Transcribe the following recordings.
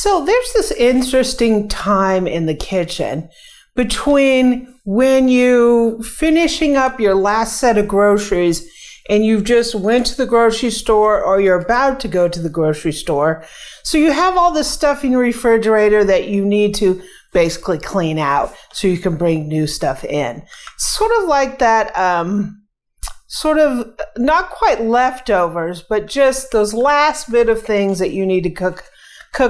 So there's this interesting time in the kitchen between when you finishing up your last set of groceries and you've just went to the grocery store or you're about to go to the grocery store. So you have all this stuff in your refrigerator that you need to basically clean out so you can bring new stuff in. Sort of like that, sort of not quite leftovers, but just those last bit of things that you need to cook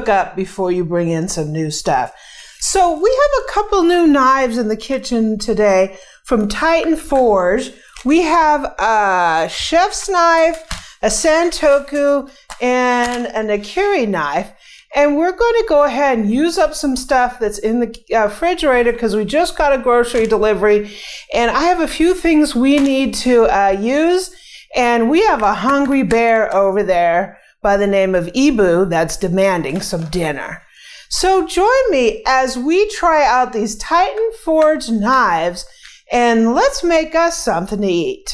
up before you bring in some new stuff. So we have a couple new knives in the kitchen today from Titan Forge. We have a chef's knife, a Santoku, and a Nakiri knife. And we're going to go ahead and use up some stuff that's in the refrigerator because we just got a grocery delivery. And I have a few things we need to use. And we have a hungry bear over there by the name of Ibu that's demanding some dinner. So join me as we try out these Titan Forge knives and let's make us something to eat.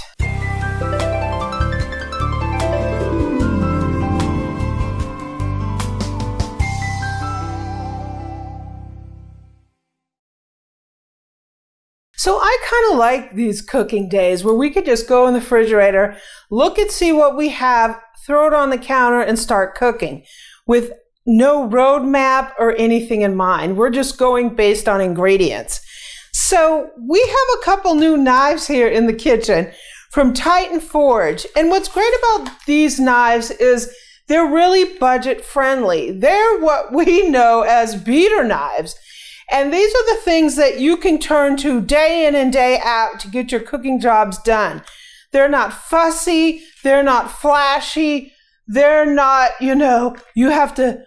So I kind of like these cooking days where we could just go in the refrigerator, look and see what we have, throw it on the counter and start cooking with no roadmap or anything in mind. We're just going based on ingredients. So we have a couple new knives here in the kitchen from Titan Forge. And what's great about these knives is they're really budget friendly. They're what we know as beater knives. And these are the things that you can turn to day in and day out to get your cooking jobs done. They're not fussy. They're not flashy. They're not, you have to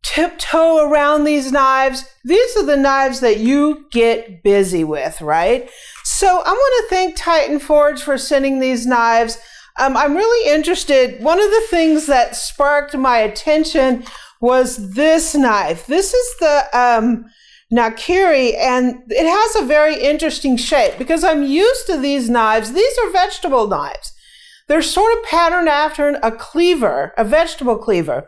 tiptoe around these knives. These are the knives that you get busy with, right? So I want to thank Titan Forge for sending these knives. I'm really interested. One of the things that sparked my attention was this knife. This is the Nakiri, and it has a very interesting shape because I'm used to these knives. These are vegetable knives. They're sort of patterned after a cleaver, a vegetable cleaver.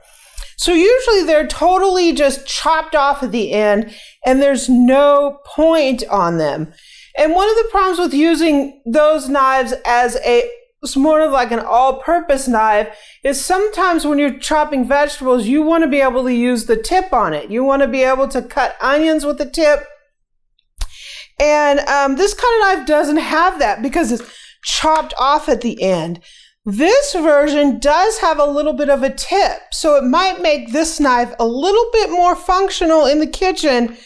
So usually they're totally just chopped off at the end and there's no point on them. And one of the problems with using those knives as it's more of like an all-purpose knife is sometimes when you're chopping vegetables, you want to be able to use the tip on it. You want to be able to cut onions with the tip. And this kind of knife doesn't have that because it's chopped off at the end. This version does have a little bit of a tip, so it might make this knife a little bit more functional in the kitchen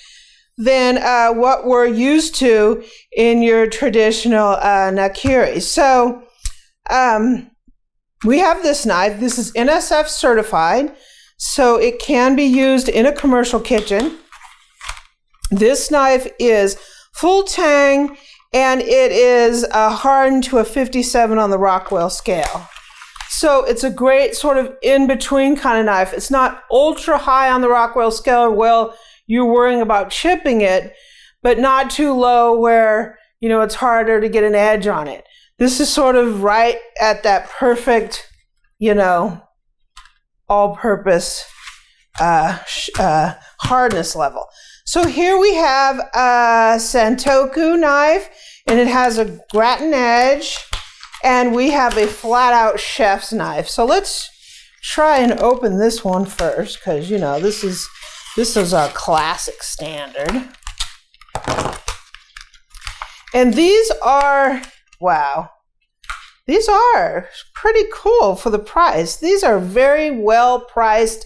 than what we're used to in your traditional Nakiri. So we have this knife. This is NSF certified, so it can be used in a commercial kitchen. This knife is full tang, and it is hardened to a 57 on the Rockwell scale. So it's a great sort of in-between kind of knife. It's not ultra high on the Rockwell scale, well, you're worrying about chipping it, but not too low where, it's harder to get an edge on it. This is sort of right at that perfect, all-purpose hardness level. So here we have a Santoku knife, and it has a gratin edge, and we have a flat-out chef's knife. So let's try and open this one first, because this is our classic standard. And these are, wow, these are pretty cool for the price. These are very well-priced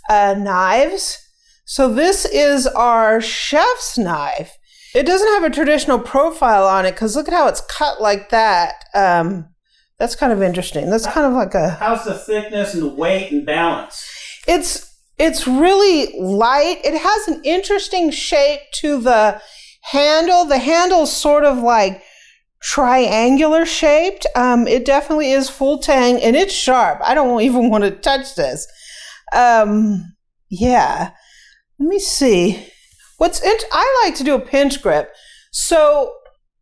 knives. So this is our chef's knife. It doesn't have a traditional profile on it because look at how it's cut like that. That's kind of interesting. That's kind of like a... How's the thickness and the weight and balance? It's really light. It has an interesting shape to the handle. The handle's sort of like triangular shaped. It definitely is full tang and it's sharp. I don't even want to touch this. Yeah. Let me see. I like to do a pinch grip. So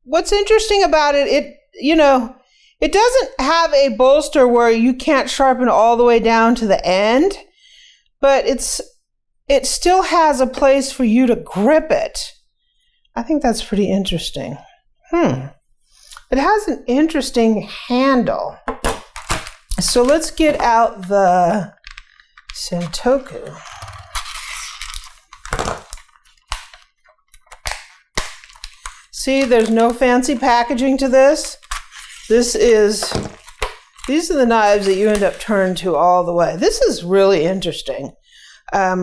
what's interesting about it, it doesn't have a bolster where you can't sharpen all the way down to the end, but it's it still has a place for you to grip it. I think that's pretty interesting. It has an interesting handle. So let's get out the Santoku. See, there's no fancy packaging to this. These are the knives that you end up turning to all the way. This is really interesting.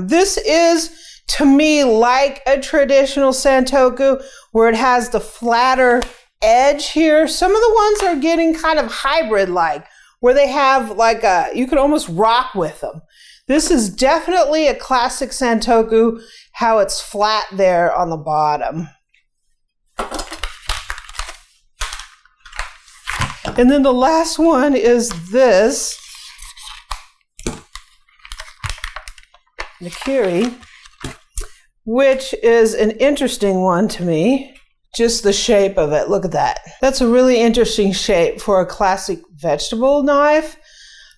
This is, to me, like a traditional Santoku, where it has the flatter edge here. Some of the ones are getting kind of hybrid-like, where they have like you could almost rock with them. This is definitely a classic Santoku, how it's flat there on the bottom. And then the last one is this Nakiri, which is an interesting one to me. Just the shape of it. Look at that. That's a really interesting shape for a classic vegetable knife.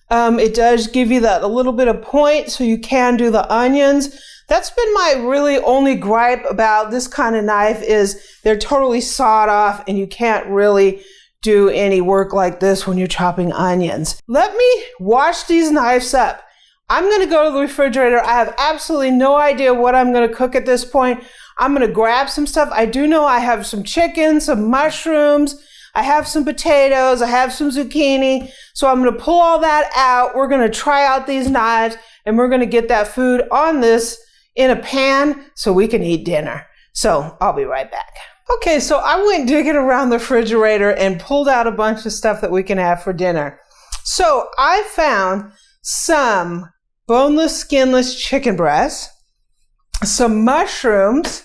It does give you that a little bit of point so you can do the onions. That's been my really only gripe about this kind of knife is they're totally sawed off and you can't really do any work like this when you're chopping onions. Let me wash these knives up. I'm going to go to the refrigerator. I have absolutely no idea what I'm going to cook at this point. I'm going to grab some stuff. I do know I have some chicken, some mushrooms. I have some potatoes. I have some zucchini. So I'm going to pull all that out. We're going to try out these knives and we're going to get that food on this in a pan so we can eat dinner. So I'll be right back. Okay, so I went digging around the refrigerator and pulled out a bunch of stuff that we can have for dinner. So I found some boneless, skinless chicken breasts, some mushrooms.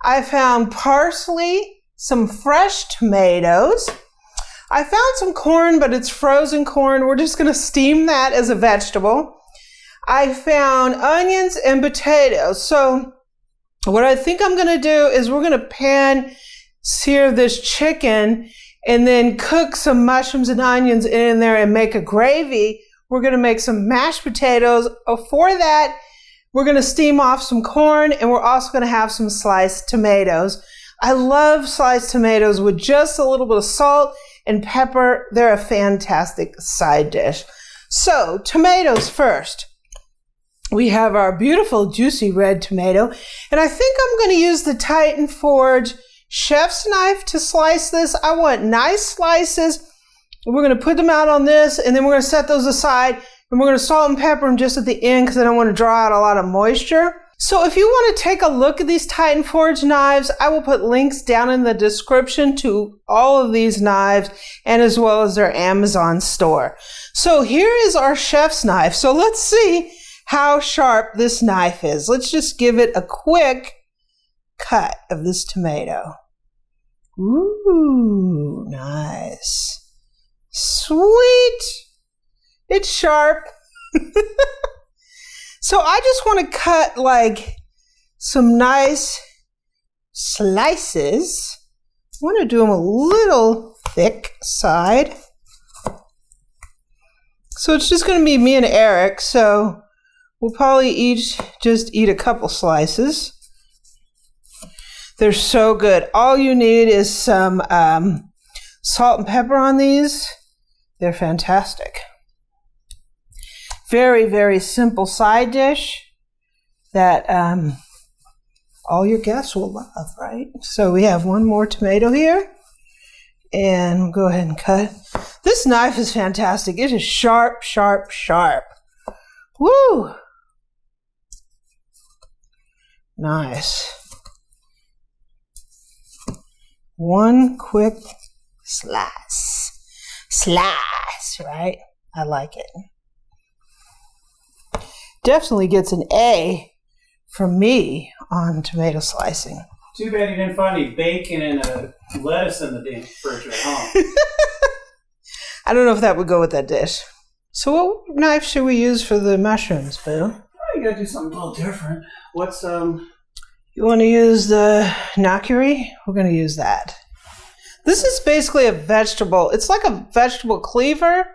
I found parsley, some fresh tomatoes. I found some corn, but it's frozen corn. We're just going to steam that as a vegetable. I found onions and potatoes. So what I think I'm going to do is we're going to pan sear this chicken and then cook some mushrooms and onions in there and make a gravy. We're going to make some mashed potatoes. For that, we're going to steam off some corn and we're also going to have some sliced tomatoes. I love sliced tomatoes with just a little bit of salt and pepper. They're a fantastic side dish. So tomatoes first. We have our beautiful juicy red tomato, and I think I'm going to use the Titan Forge chef's knife to slice this. I want nice slices. We're going to put them out on this, and then we're going to set those aside, and we're going to salt and pepper them just at the end because I don't want to draw out a lot of moisture. So if you want to take a look at these Titan Forge knives, I will put links down in the description to all of these knives and as well as their Amazon store. So here is our chef's knife. So let's see how sharp this knife is. Let's just give it a quick cut of this tomato. Ooh, nice. Sweet. It's sharp. So I just want to cut like some nice slices. I want to do them a little thick side. So it's just going to be me and Eric. So we'll probably each just eat a couple slices. They're so good. All you need is some salt and pepper on these. They're fantastic. Very, very simple side dish that all your guests will love, right? So we have one more tomato here. And we'll go ahead and cut. This knife is fantastic. It is sharp, sharp, sharp. Woo! Nice. One quick slice. Slice, right? I like it. Definitely gets an A from me on tomato slicing. Too bad you didn't find any bacon and a lettuce in the damn refrigerator, huh? I don't know if that would go with that dish. So what knife should we use for the mushrooms, Bill? Oh, you gotta do something a little different. What's You want to use the Nakiri? We're going to use that. This is basically a vegetable. It's like a vegetable cleaver.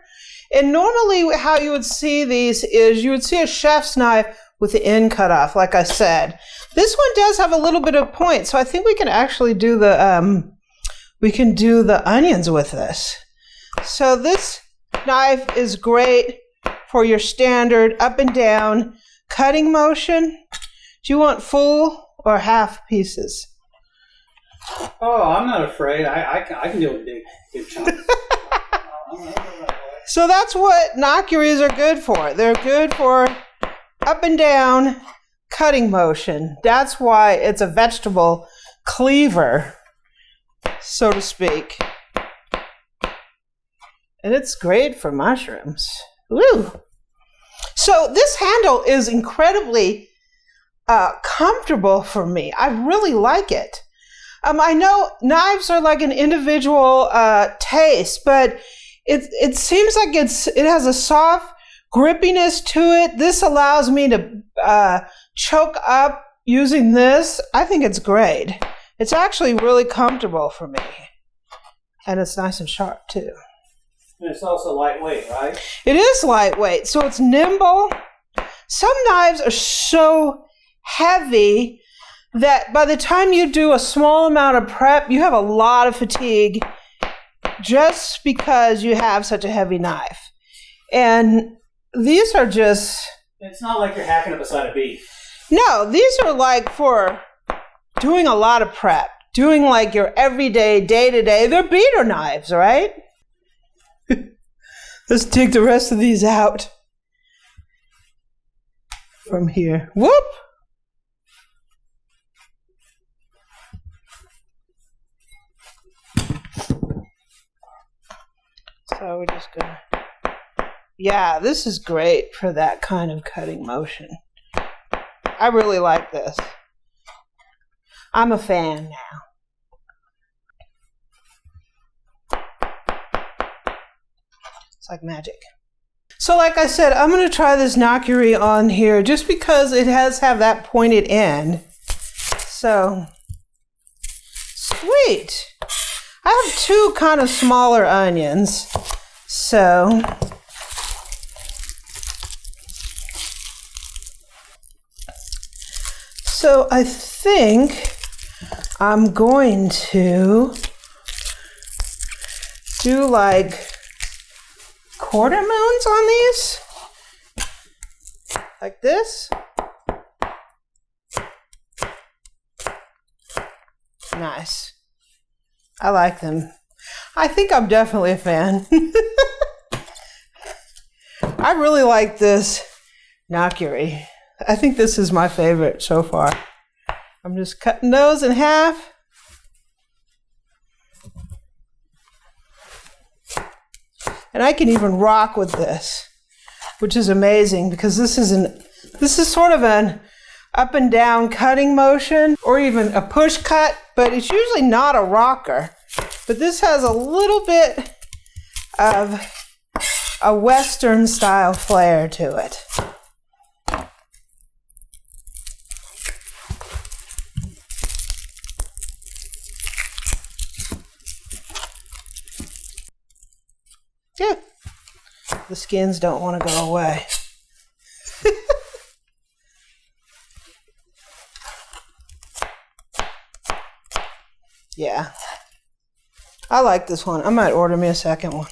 And normally how you would see these is you would see a chef's knife with the end cut off, like I said. This one does have a little bit of point, so I think we can actually do the onions with this. So this knife is great for your standard up and down cutting motion. Do you want full or half pieces? Oh, I'm not afraid. I can do a big chunk. So that's what nakiris are good for. They're good for up and down cutting motion. That's why it's a vegetable cleaver, so to speak. And it's great for mushrooms. Woo! So this handle is incredibly comfortable for me. I really like it. I know knives are like an individual taste, but it seems like it has a soft grippiness to it. This allows me to choke up using this. I think it's great. It's actually really comfortable for me. And it's nice and sharp too. And it's also lightweight, right? It is lightweight, so it's nimble. Some knives are so heavy that by the time you do a small amount of prep, you have a lot of fatigue just because you have such a heavy knife. And these are just... It's not like you're hacking up a side of beef. No, these are like for doing a lot of prep, doing like your everyday, day-to-day. They're beater knives, right? Let's take the rest of these out from here. Whoop! So we're just gonna... Yeah, this is great for that kind of cutting motion. I really like this. I'm a fan now. It's like magic. So like I said, I'm going to try this Nakiri on here just because it has have that pointed end. So, sweet. I have two kind of smaller onions. So, I think I'm going to do like quarter moons on these, like this. Nice. I like them. I think I'm definitely a fan. I really like this Nakiri. I think this is my favorite so far. I'm just cutting those in half. And I can even rock with this, which is amazing because this is sort of an up and down cutting motion or even a push cut, but it's usually not a rocker. But this has a little bit of a Western style flair to it. Yeah, the skins don't want to go away. Yeah, I like this one. I might order me a second one.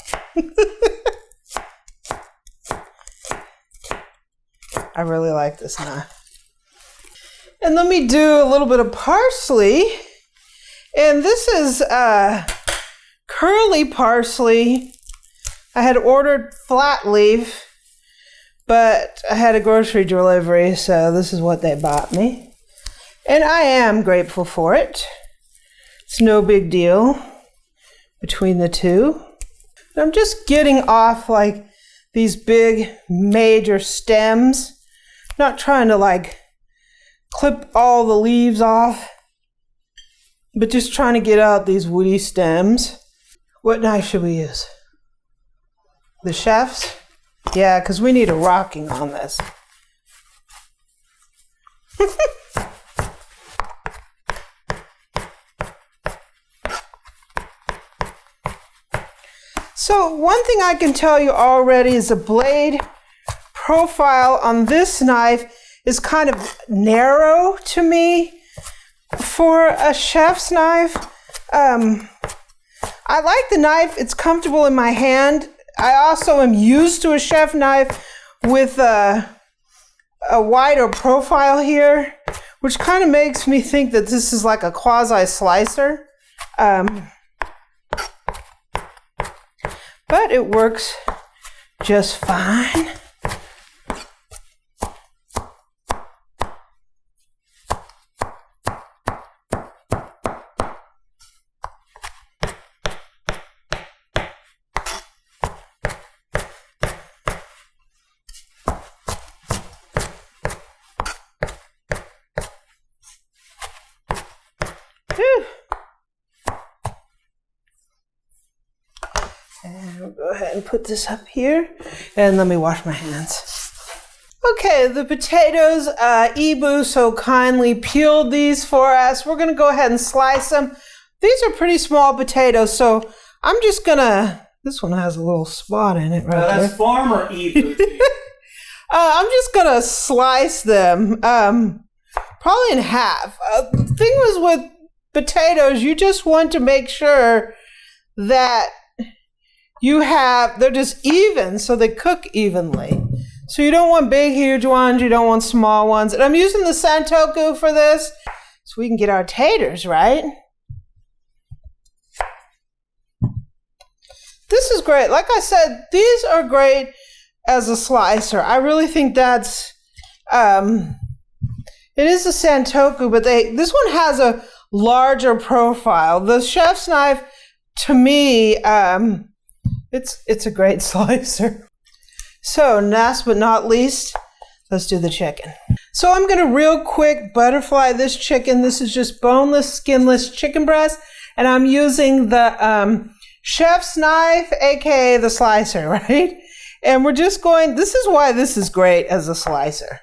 I really like this knife. And let me do a little bit of parsley. And this is curly parsley. I had ordered flat leaf, but I had a grocery delivery, so this is what they bought me. And I am grateful for it. It's no big deal between the two. I'm just getting off like these big major stems. Not trying to like clip all the leaves off, but just trying to get out these woody stems. What knife should we use? The chef's? Yeah, because we need a rocking on this. So one thing I can tell you already is the blade profile on this knife is kind of narrow to me for a chef's knife. I like the knife. It's comfortable in my hand. I also am used to a chef knife with a wider profile here, which kind of makes me think that this is like a quasi slicer. But it works just fine. And we'll go ahead and put this up here, and let me wash my hands. Okay, the potatoes, Ibu so kindly peeled these for us. We're gonna go ahead and slice them. These are pretty small potatoes, so I'm just gonna, this one has a little spot in it right there. That's Farmer Ibu. I'm just gonna slice them, probably in half. The thing was with potatoes, you just want to make sure that they're just even, so they cook evenly. So you don't want big, huge ones, you don't want small ones. And I'm using the Santoku for this, so we can get our taters, right? This is great. Like I said, these are great as a slicer. I really think that's, it is a Santoku, but this one has a larger profile. The chef's knife, to me, it's a great slicer. So last but not least, let's do the chicken. So I'm going to real quick butterfly this chicken. This is just boneless, skinless chicken breast. And I'm using the chef's knife, aka the slicer, right? And we're just going, this is why this is great as a slicer.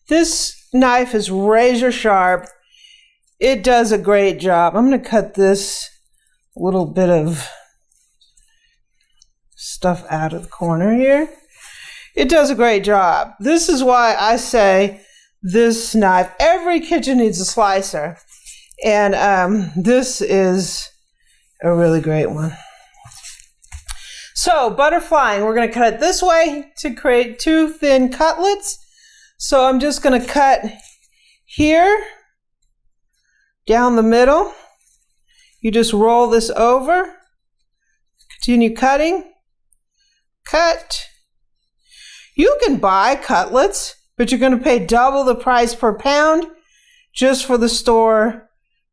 This knife is razor sharp. It does a great job. I'm going to cut this little bit of stuff out of the corner here. It does a great job. This is why I say this knife, every kitchen needs a slicer. And this is a really great one. So butterflying, we're going to cut it this way to create 2 thin cutlets. So I'm just going to cut here, down the middle. You just roll this over, continue cutting, cut. You can buy cutlets, but you're going to pay double the price per pound just for the store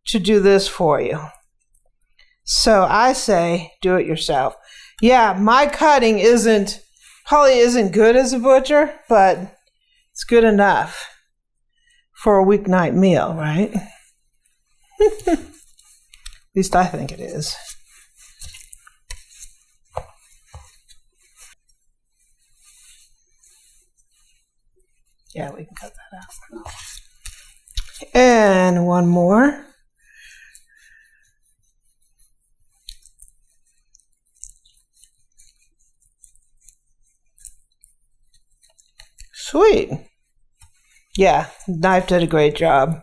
to do this for you. So I say, do it yourself. Yeah, my cutting probably isn't good as a butcher, but it's good enough for a weeknight meal, right? At least I think it is. Yeah, we can cut that out. And one more. Sweet. Yeah, knife did a great job.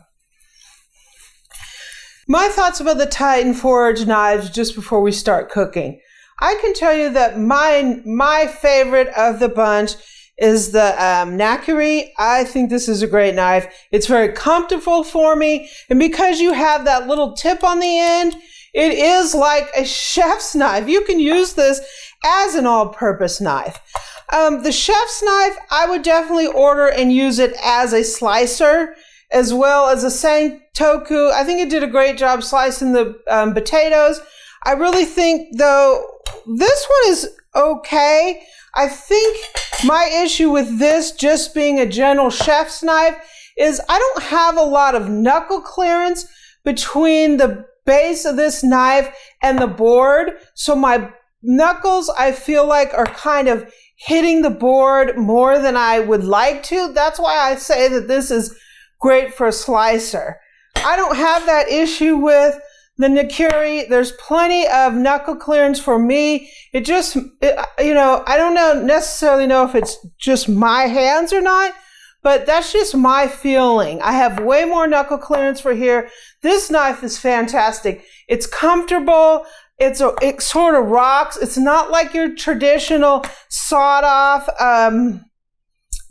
My thoughts about the Titan Forge knives just before we start cooking. I can tell you that my favorite of the bunch is the Nakiri. I think this is a great knife. It's very comfortable for me. And because you have that little tip on the end, it is like a chef's knife. You can use this as an all-purpose knife. The chef's knife, I would definitely order and use it as a slicer, as well as a Santoku. I think it did a great job slicing the potatoes. I really think, though, this one is okay. I think my issue with this just being a general chef's knife is I don't have a lot of knuckle clearance between the base of this knife and the board. So my knuckles, I feel like, are kind of hitting the board more than I would like to. That's why I say that this is great for a slicer. I don't have that issue with the Nakiri. There's plenty of knuckle clearance for me. I don't necessarily know if it's just my hands or not, but that's just my feeling. I have way more knuckle clearance for here. This knife is fantastic. It's comfortable. It sort of rocks. It's not like your traditional sawed-off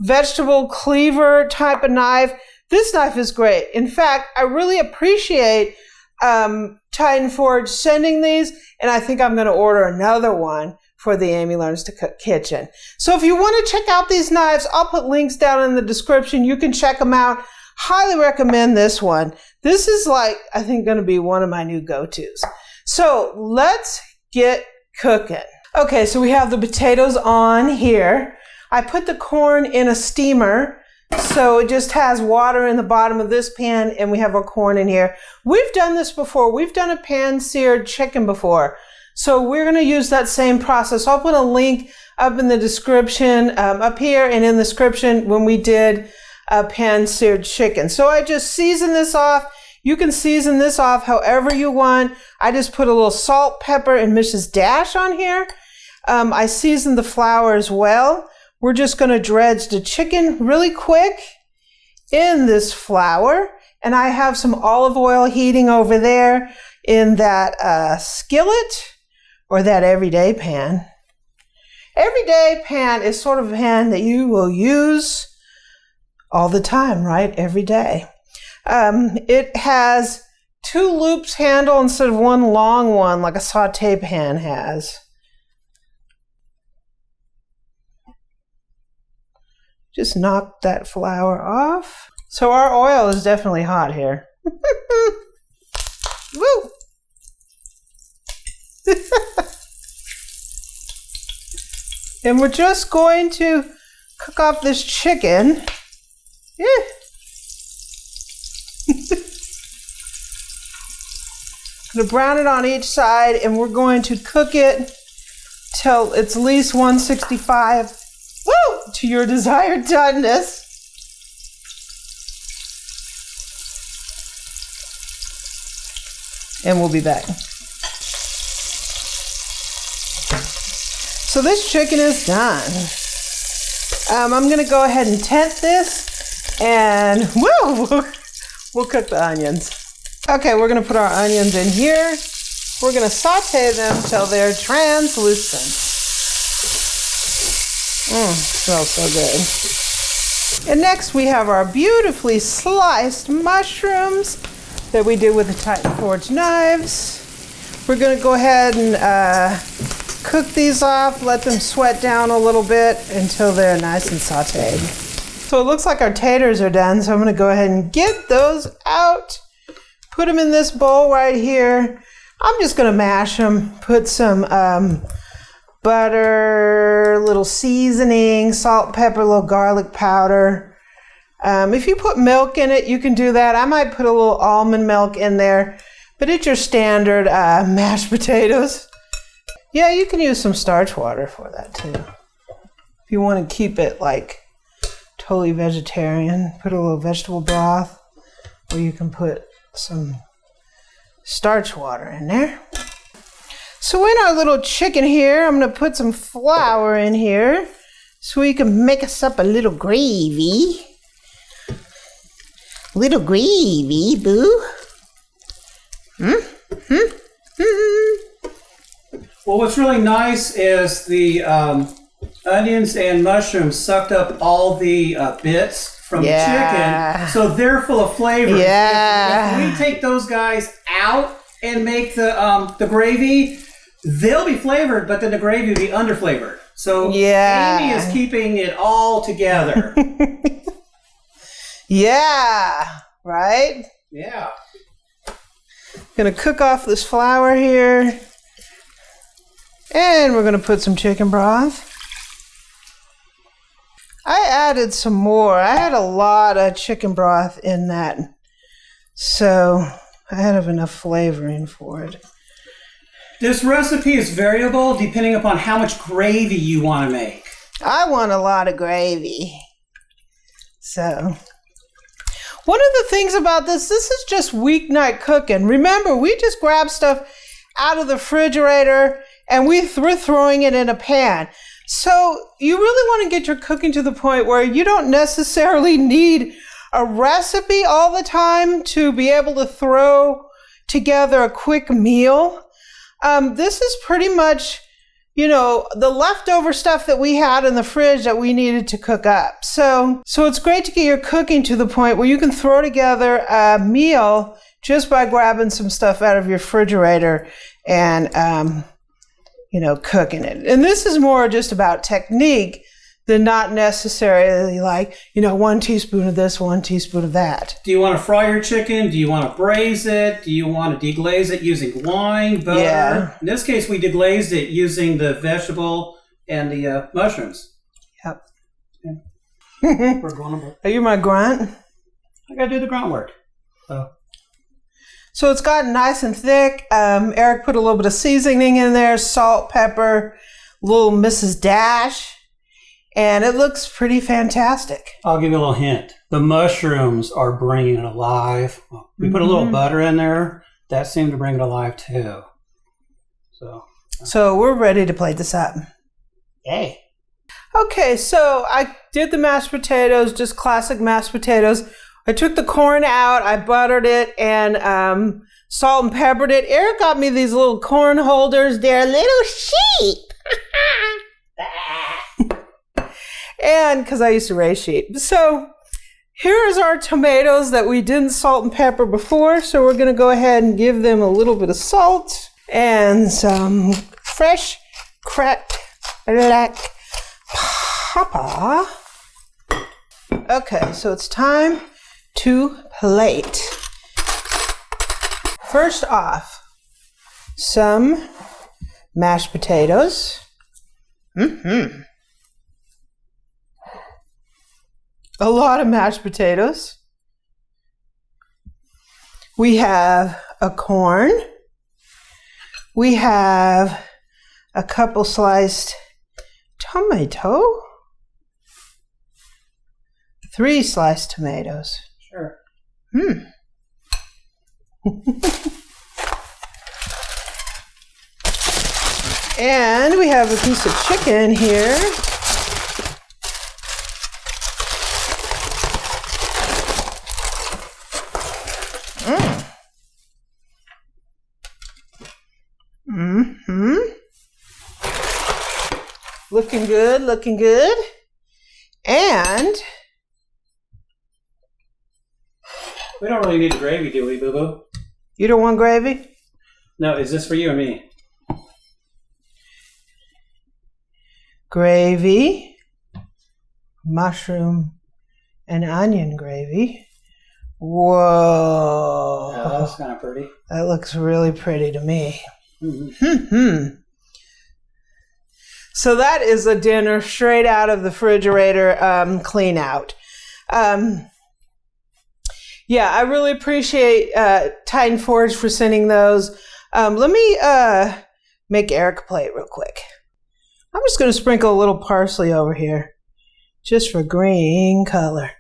vegetable cleaver type of knife. This knife is great. In fact, I really appreciate Titan Forge sending these, and I think I'm going to order another one for the Amy Learns to Cook kitchen. So if you want to check out these knives, I'll put links down in the description. You can check them out. Highly recommend this one. This is I think going to be one of my new go-tos. So let's get cooking. Okay, so we have the potatoes on here. I put the corn in a steamer, so it just has water in the bottom of this pan, and we have our corn in here. We've done this before. We've done a pan-seared chicken before. So we're going to use that same process. I'll put a link up in the description, up here and in the description when we did a pan-seared chicken. So I just season this off. You can season this off however you want. I just put a little salt, pepper, and Mrs. Dash on here. I seasoned the flour as well. We're just going to dredge the chicken really quick in this flour. And I have some olive oil heating over there in that skillet or that everyday pan. Everyday pan is sort of a pan that you will use all the time, right? Every day. It has 2 loops handle instead of one long one like a saute pan has. Just knock that flour off. So our oil is definitely hot here. Woo! And we're just going to cook off this chicken. Yeah. I'm going to brown it on each side, and we're going to cook it till it's at least 165. Woo! To your desired doneness. And we'll be back. So this chicken is done. I'm going to go ahead and tent this, and woo! We'll cook the onions. Okay, we're going to put our onions in here. We're going to saute them till they're translucent. Smells so good. And next we have our beautifully sliced mushrooms that we did with the Titan Forge knives. We're going to go ahead and cook these off, let them sweat down a little bit until they're nice and sauteed. So it looks like our taters are done, so I'm going to go ahead and get those out, put them in this bowl right here. I'm just going to mash them, put some butter, little seasoning, salt, pepper, a little garlic powder. If you put milk in it, you can do that. I might put a little almond milk in there, but it's your standard mashed potatoes. Yeah, you can use some starch water for that too. If you want to keep it totally vegetarian, put a little vegetable broth, or you can put some starch water in there. So in our little chicken here, I'm going to put some flour in here so we can make us up a little gravy. Little gravy, boo. Well, what's really nice is the onions and mushrooms sucked up all the bits from the chicken, so they're full of flavor. Yeah. If we take those guys out and make the gravy, they'll be flavored, but then the gravy will be underflavored. So Amy is keeping it all together. Yeah, right? Yeah. Gonna cook off this flour here. And we're gonna put some chicken broth. I added some more. I had a lot of chicken broth in that, so I had enough flavoring for it. This recipe is variable depending upon how much gravy you want to make. I want a lot of gravy. So, One of the things about this is just weeknight cooking. Remember, we just grab stuff out of the refrigerator and we're throwing it in a pan. So you really want to get your cooking to the point where you don't necessarily need a recipe all the time to be able to throw together a quick meal. This is pretty much, the leftover stuff that we had in the fridge that we needed to cook up. So it's great to get your cooking to the point where you can throw together a meal just by grabbing some stuff out of your refrigerator and, cooking it. And this is more just about technique than not necessarily like, 1 teaspoon of this, 1 teaspoon of that. Do you want to fry your chicken? Do you want to braise it? Do you want to deglaze it using wine, butter? Yeah. In this case, we deglazed it using the vegetable and the mushrooms. Yep. Yeah. We're going to... Are you my grunt? I got to do the grunt work. So it's gotten nice and thick. Eric put a little bit of seasoning in there, salt, pepper, little Mrs. Dash. And it looks pretty fantastic. I'll give you a little hint. The mushrooms are bringing it alive. We put a little butter in there. That seemed to bring it alive too. So we're ready to plate this up. Yay. Okay, so I did the mashed potatoes, just classic mashed potatoes. I took the corn out, I buttered it, and salt and peppered it. Eric got me these little corn holders. They're little sheep. And because I used to raise sheep. So here's our tomatoes that we didn't salt and pepper before. So we're going to go ahead and give them a little bit of salt and some fresh cracked black pepper. Okay, so it's time to plate. First off, some mashed potatoes. A lot of mashed potatoes. We have a corn. We have a couple sliced tomato. 3 sliced tomatoes. Sure. And we have a piece of chicken here. Looking good, looking good. And we don't really need the gravy, do we, Boo-Boo? You don't want gravy? No, is this for you or me? Gravy, mushroom, and onion gravy. Whoa. Oh, that's kind of pretty. That looks really pretty to me. So that is a dinner straight out of the refrigerator clean out. Yeah, I really appreciate Titan Forge for sending those. Let me make Eric a plate real quick. I'm just going to sprinkle a little parsley over here just for green color.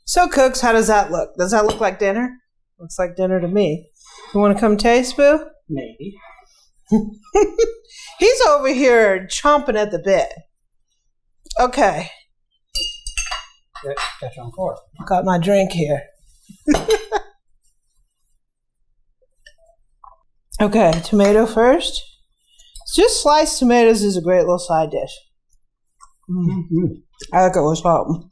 So, cooks, how does that look? Does that look like dinner? Looks like dinner to me. You want to come taste, Boo? Maybe. He's over here chomping at the bit. Okay. Got you on course. Got my drink here. Okay, tomato first. Just sliced tomatoes is a great little side dish. I like it with salt.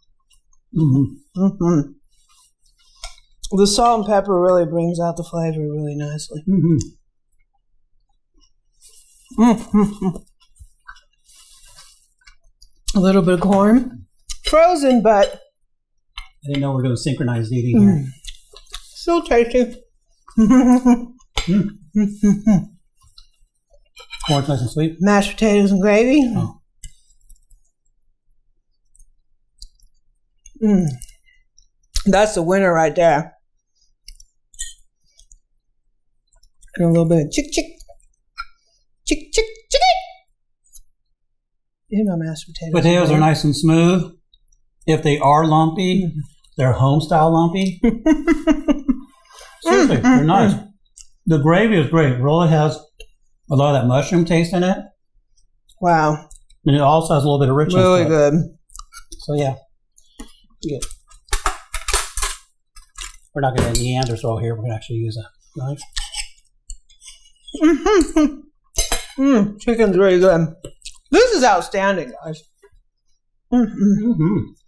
The salt and pepper really brings out the flavor really nicely. A little bit of corn. Frozen, but I didn't know we were doing synchronized eating here. Still tasty. Corn's nice and sweet. Mashed potatoes and gravy. Oh. That's the winner right there. And a little bit of chick chicken. Ew, my mashed potatoes. Potatoes are nice and smooth. If they are lumpy, they're home-style lumpy. Seriously, they're nice. The gravy is great. It really has a lot of that mushroom taste in it. Wow. And it also has a little bit of richness. Really good. So, yeah. Good. We're not going to Neanderthal here. We're going to actually use a knife. Chicken's really good. This is outstanding, guys.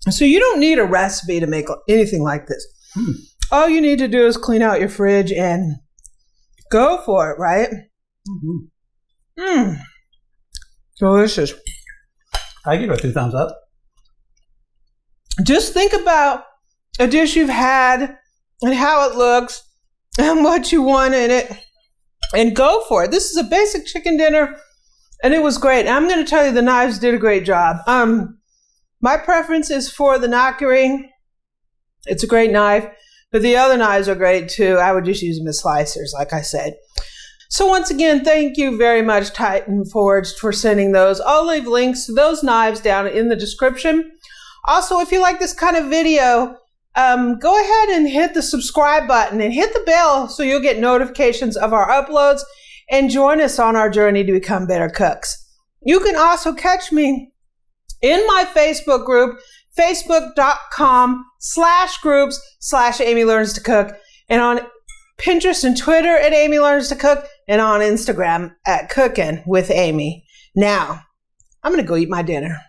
So you don't need a recipe to make anything like this. All you need to do is clean out your fridge and go for it, right? Delicious. I give it 2 thumbs up. Just think about a dish you've had and how it looks and what you want in it and go for it. This is a basic chicken dinner and it was great. And I'm going to tell you the knives did a great job. My preference is for the Nakiri. It's a great knife, but the other knives are great too. I would just use them as slicers, like I said. So once again, thank you very much, Titan Forged, for sending those. I'll leave links to those knives down in the description. Also, if you like this kind of video, go ahead and hit the subscribe button and hit the bell so you'll get notifications of our uploads and join us on our journey to become better cooks. You can also catch me in my Facebook group, facebook.com/groups/Amy Learns to Cook, and on Pinterest and Twitter at Amy Learns to Cook, and on Instagram at Cookin' with Amy. Now, I'm going to go eat my dinner.